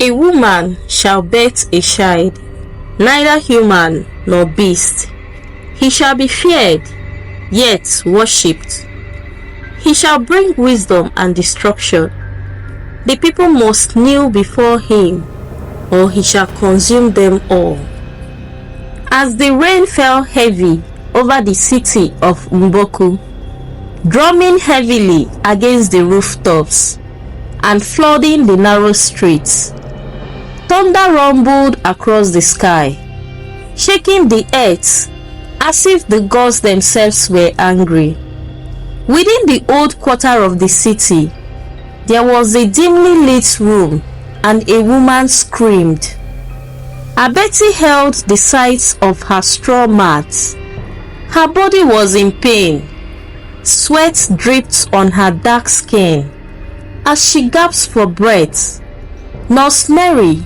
A woman shall beget a child, neither human nor beast. He shall be feared, yet worshipped. He shall bring wisdom and destruction. The people must kneel before him, or he shall consume them all. As the rain fell heavy over the city of Mboku, drumming heavily against the rooftops and flooding the narrow streets, thunder rumbled across the sky, shaking the earth as if the gods themselves were angry. Within the old quarter of the city, there was a dimly lit room, and a woman screamed. Abeti held the sides of her straw mat. Her body was in pain. Sweat dripped on her dark skin as she gasped for breath. Nurse Mary,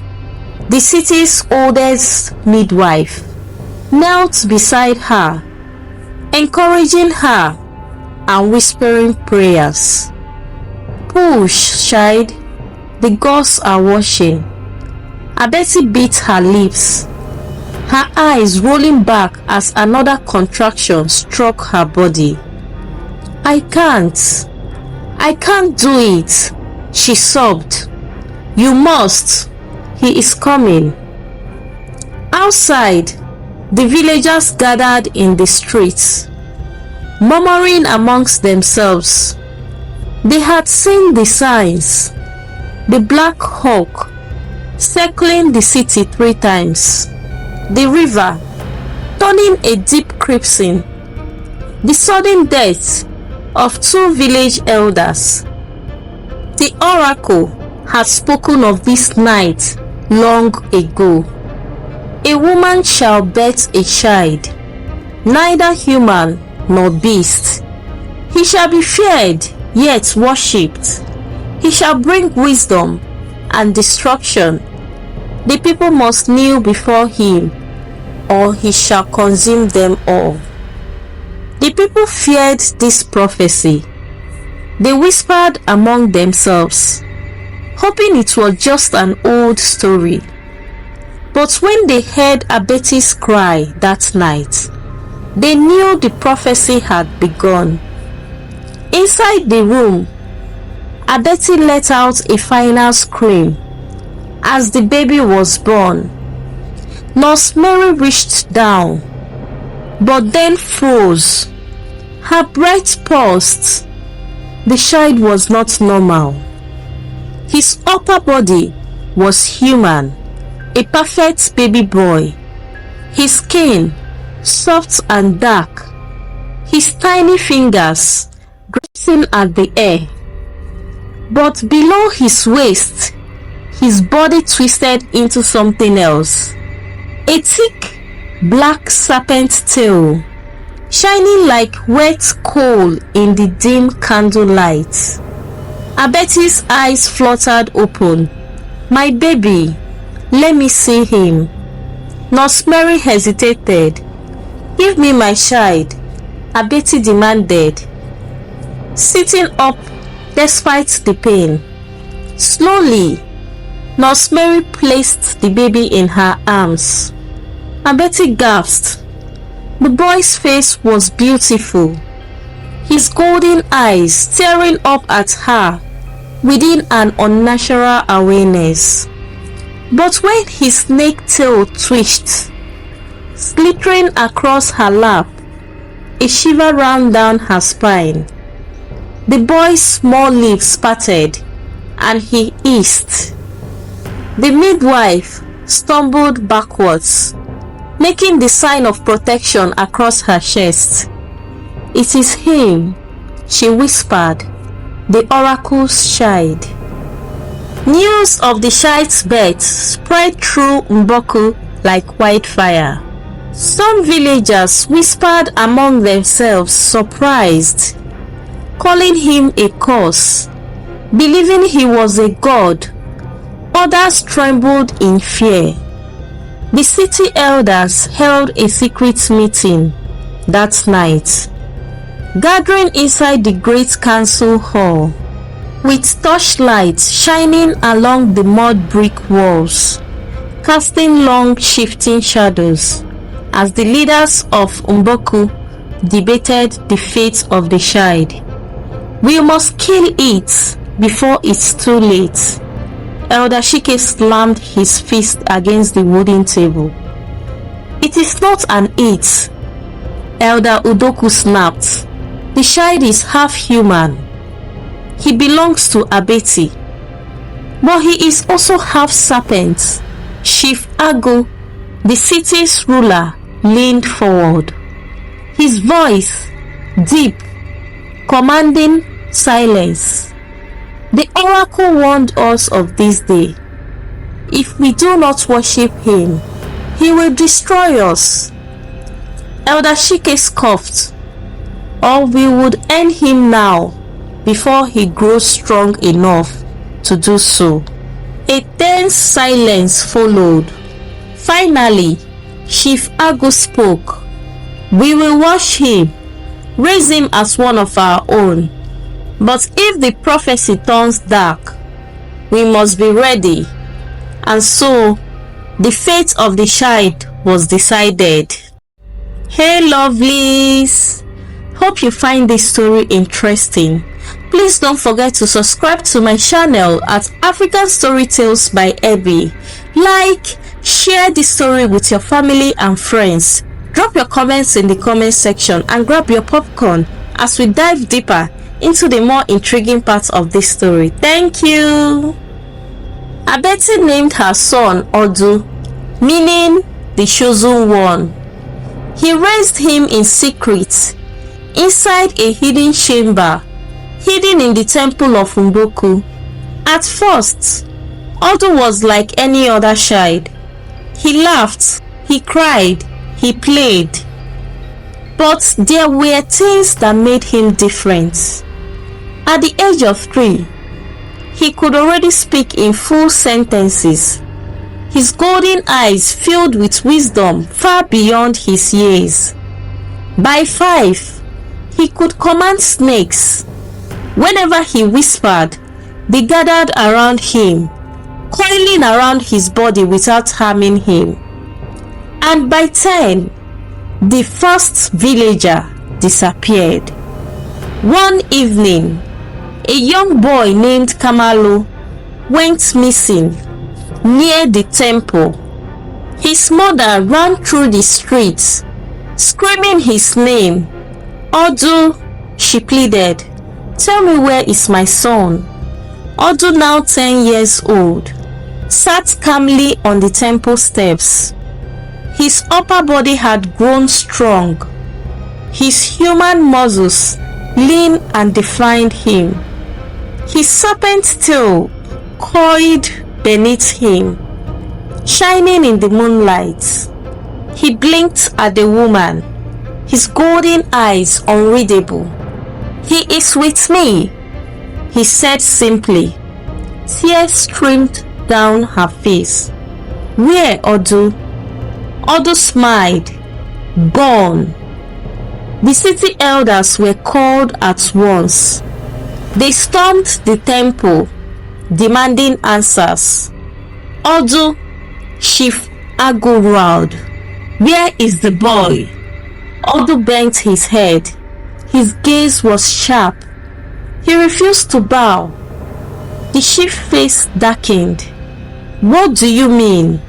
the city's oldest midwife, knelt beside her, encouraging her and whispering prayers. "Push, child, the gods are watching." Abeti bit her lips, her eyes rolling back as another contraction struck her body. I can't do it," she sobbed. "You must. He is coming." Outside, the villagers gathered in the streets, murmuring amongst themselves. They had seen the signs: the black hawk circling the city 3 times, the river turning a deep crimson, the sudden death of 2 village elders. The oracle had spoken of this night long ago. A woman shall beget a child, neither human nor beast. He shall be feared, yet worshipped. He shall bring wisdom and destruction. The people must kneel before him, or he shall consume them all. The people feared this prophecy. They whispered among themselves, hoping it was just an old story. But when they heard Abeti's cry that night, they knew the prophecy had begun. Inside the room, Abeti let out a final scream as the baby was born. Nurse Mary reached down, but then froze. Her breath paused. The child was not normal. His upper body was human, a perfect baby boy. His skin soft and dark, his tiny fingers grasping at the air. But below his waist, his body twisted into something else. A thick black serpent tail, shining like wet coal in the dim candlelight. Abeti's eyes fluttered open. "My baby, let me see him." Nurse Mary hesitated. "Give me my child," Abeti demanded, sitting up despite the pain. Slowly, Nurse Mary placed the baby in her arms. Abeti gasped. The boy's face was beautiful, his golden eyes staring up at her within an unnatural awareness. But when his snake tail twitched, slithering across her lap, a shiver ran down her spine. The boy's small lips parted, and he hissed. The midwife stumbled backwards, making the sign of protection across her chest. "It is him," she whispered, "the oracle's child." News of the child's birth spread through Mboku like wildfire. Some villagers whispered among themselves, surprised, calling him a curse, believing he was a god. Others trembled in fear. The city elders held a secret meeting that night, gathering inside the great council hall. with torchlights shining along the mud brick walls, casting long shifting shadows as the leaders of Mboku debated the fate of the child. "We must kill it before it's too late." Elder Shike slammed his fist against the wooden table. "It is not an it," Elder Udoku snapped. "The child is half human. He belongs to Abeti, but he is also half serpent." Chief Ago, the city's ruler, leaned forward, his voice deep, commanding silence. "The oracle warned us of this day. If we do not worship him, he will destroy us." Elder Shike scoffed. "Or we would end him now before he grows strong enough to do so." A tense silence followed. Finally, Chief Ago spoke. "We will wash him, raise him as one of our own. But if the prophecy turns dark, we must be ready." And so, the fate of the child was decided. Hey lovelies! Hope you find this story interesting. Please don't forget to subscribe to my channel at African Story Tales by Abby. Like, share this story with your family and friends. Drop your comments in the comment section and grab your popcorn as we dive deeper into the more intriguing parts of this story. Thank you. Abeti named her son Odu, meaning the chosen one. He raised him in secret inside a hidden chamber hidden in the temple of Mboku. At first, Odu was like any other child. He laughed, he cried, he played. But there were things that made him different. At the age of 3, he could already speak in full sentences. His golden eyes filled with wisdom far beyond his years. By 5, he could command snakes. Whenever he whispered, they gathered around him, coiling around his body without harming him. And by 10, the first villager disappeared. One evening, a young boy named Kamalu went missing near the temple. His mother ran through the streets, screaming his name. "Odu," she pleaded, "tell me, where is my son?" Odu, now 10 years old, sat calmly on the temple steps. His upper body had grown strong. His human muscles lean and defined him. His serpent tail coiled beneath him, shining in the moonlight. He blinked at the woman, his golden eyes unreadable. "He is with me," he said simply. Tears streamed down her face. "Where, Odu?" Odu smiled. "Gone." The city elders were called at once. They stormed the temple, demanding answers. "Odu," Chief Ago growled, "where is the boy?" Odu bent his head. His gaze was sharp. He refused to bow. The chief's face darkened. "What do you mean?"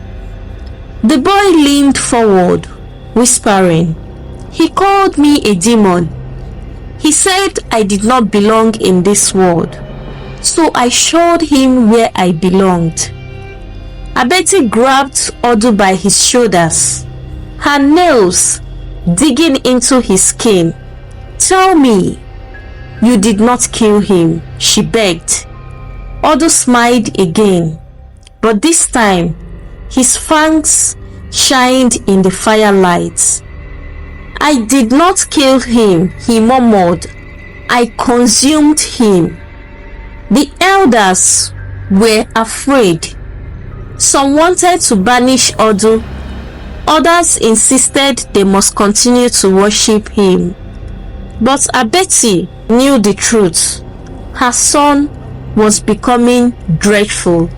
The boy leaned forward, whispering. "He called me a demon. He said I did not belong in this world, so I showed him where I belonged." Abeti grabbed Odu by his shoulders, her nails digging into his skin. "Tell me, you did not kill him," she begged. Odu smiled again, but this time his fangs shined in the firelight. "I did not kill him," he murmured. "I consumed him." The elders were afraid. Some wanted to banish Odu. Others insisted they must continue to worship him. But Abeti knew the truth. Her son was becoming dreadful.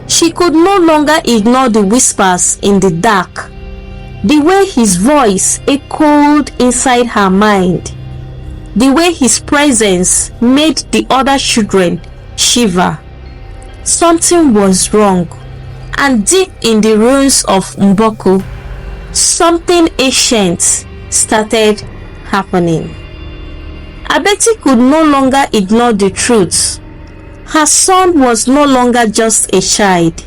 She could no longer ignore the whispers in the dark, the way his voice echoed inside her mind, the way his presence made the other children shiver. Something was wrong, and deep in the ruins of Mboku, something ancient started happening. Abeti could no longer ignore the truth. Her son was no longer just a child.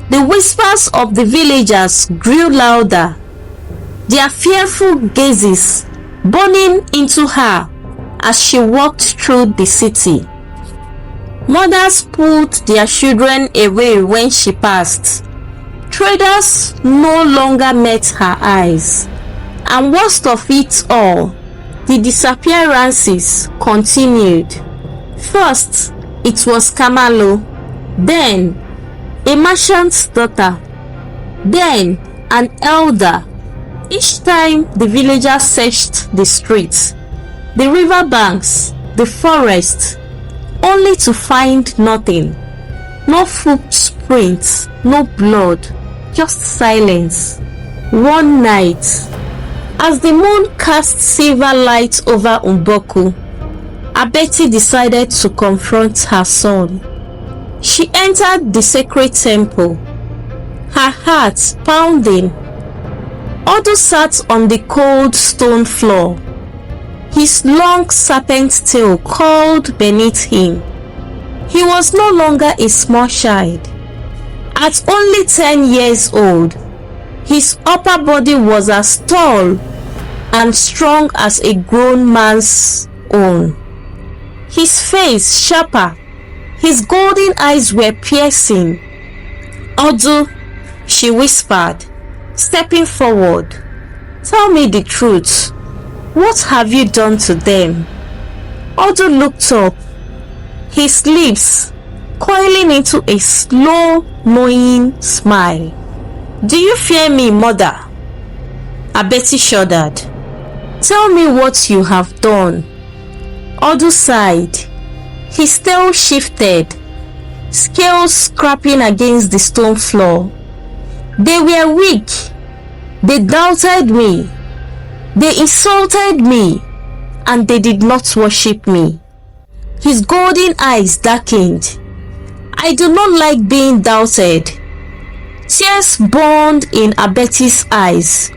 The whispers of the villagers grew louder, their fearful gazes burning into her as she walked through the city. Mothers pulled their children away when she passed. Traders no longer met her eyes. And worst of it all, the disappearances continued. First, it was Kamalo, then a merchant's daughter, then an elder. Each time the villagers searched the streets, the riverbanks, the forest, only to find nothing. No footprints, no blood, just silence. One night, as the moon cast silver light over Mboku, Abeti decided to confront her son. She entered the sacred temple, her heart pounding. Odu sat on the cold stone floor, his long serpent tail curled beneath him. He was no longer a small child. At only 10 years old, his upper body was as tall and strong as a grown man's own. His face sharper, his golden eyes were piercing. "Odu," she whispered, stepping forward, "tell me the truth. What have you done to them?" Odu looked up, his lips coiling into a slow, knowing smile. "Do you fear me, mother?" Abeti shuddered. "Tell me what you have done." Odu sighed. His tail shifted, scales scraping against the stone floor. "They were weak. They doubted me. They insulted me, and they did not worship me." His golden eyes darkened. "I do not like being doubted." Tears burned in Abeti's eyes.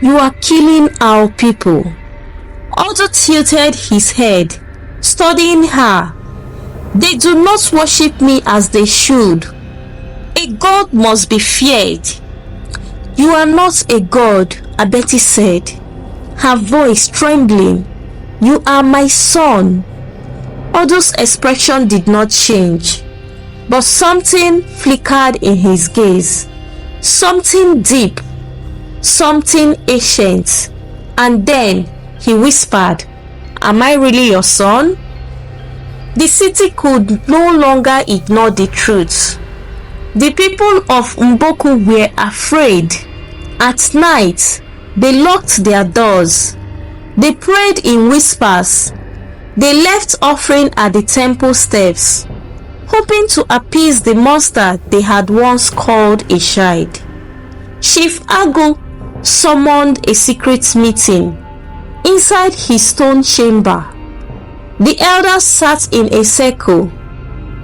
"You are killing our people." Odu tilted his head, studying her. "They do not worship me as they should. A god must be feared." "You are not a god," Abeti said, her voice trembling. "You are my son." Odu's expression did not change, but something flickered in his gaze. Something deep, something ancient. And then he whispered, "Am I really your son?" The city could no longer ignore the truth. The people of Mboku were afraid. At night, they locked their doors. They prayed in whispers. They left offering at the temple steps, hoping to appease the monster they had once called a child. Chief Agu summoned a secret meeting inside his stone chamber. The elders sat in a circle,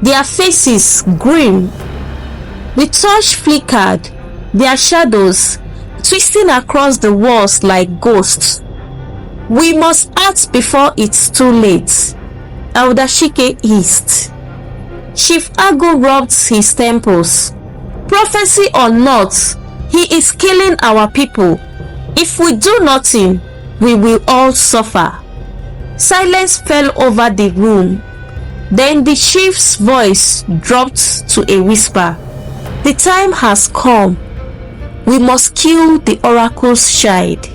their faces grim. The torch flickered, their shadows twisting across the walls like ghosts. "We must act before it's too late," Elder Shike hissed. Chief Agu rubbed his temples. "Prophecy or not, he is killing our people. If we do nothing, we will all suffer." Silence fell over the room. Then the chief's voice dropped to a whisper. "The time has come. We must kill the oracle's child."